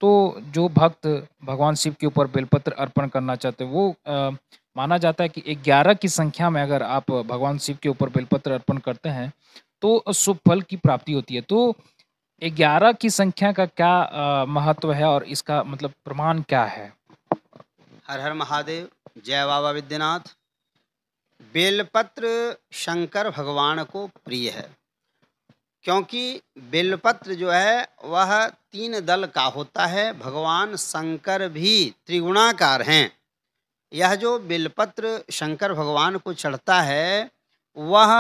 तो जो भक्त भगवान शिव के ऊपर बेलपत्र अर्पण करना चाहते हैं, वो माना जाता है कि 11 की संख्या में अगर आप भगवान शिव के ऊपर बेलपत्र अर्पण करते हैं, तो शुभ फल की प्राप्ति होती है। तो 11 की संख्या का क्या महत्व है और इसका मतलब प्रमाण क्या है? हर हर महादेव। जय बाबा विद्यनाथ। बेलपत्र शंकर भगवान को प्रिय है, क्योंकि बेलपत्र जो है वह 3 दल का होता है। भगवान शंकर भी त्रिगुणाकार हैं। यह जो बेलपत्र शंकर भगवान को चढ़ता है, वह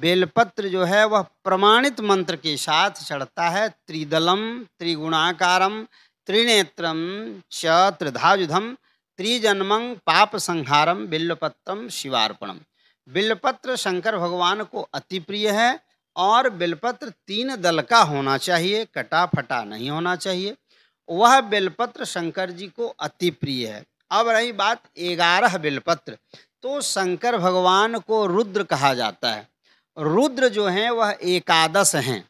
बेलपत्र जो है वह प्रमाणित मंत्र के साथ चढ़ता है। त्रिदलम त्रिगुणाकारम त्रिनेत्रम च त्रिधायुधम त्रिजन्मं पाप संहारम बिल्वपत्रम शिवार्पणम। बिल्वपत्र शंकर भगवान को अति प्रिय है और बिल्वपत्र 3 दल का होना चाहिए, कटा फटा नहीं होना चाहिए। वह बिल्वपत्र शंकर जी को अति प्रिय है। अब रही बात 11 बिल्वपत्र, तो शंकर भगवान को रुद्र कहा जाता है। रुद्र जो हैं वह एकादश हैं,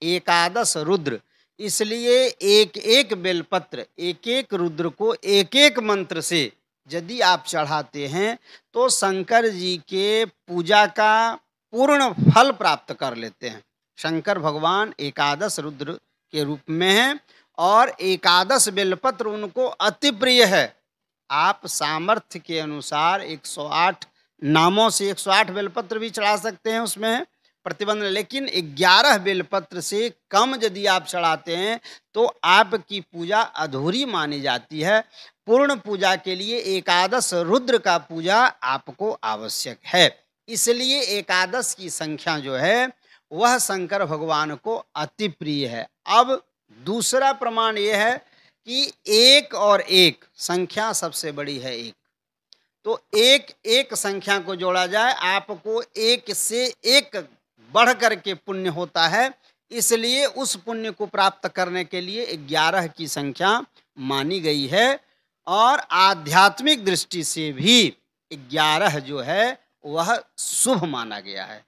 एकादश रुद्र। इसलिए एक एक बेलपत्र, एक एक रुद्र को एक एक मंत्र से यदि आप चढ़ाते हैं तो शंकर जी के पूजा का पूर्ण फल प्राप्त कर लेते हैं। शंकर भगवान एकादश रुद्र के रूप में हैं और एकादश बेलपत्र उनको अति प्रिय है। आप सामर्थ्य के अनुसार 108 नामों से 108 बेलपत्र भी चढ़ा सकते हैं, उसमें प्रतिबंध। लेकिन 11 बेलपत्र से कम यदि आप चढ़ाते हैं तो आपकी पूजा अधूरी मानी जाती है। पूर्ण पूजा के लिए एकादश रुद्र का पूजा आपको आवश्यक है। इसलिए एकादश की संख्या जो है वह शंकर भगवान को अति प्रिय है। अब दूसरा प्रमाण यह है कि 1 और 1 संख्या सबसे बड़ी है। 1 तो एक संख्या को जोड़ा जाए, आपको 1 से 1 बढ़ करके पुण्य होता है। इसलिए उस पुण्य को प्राप्त करने के लिए 11 की संख्या मानी गई है और आध्यात्मिक दृष्टि से भी 11 जो है वह शुभ माना गया है।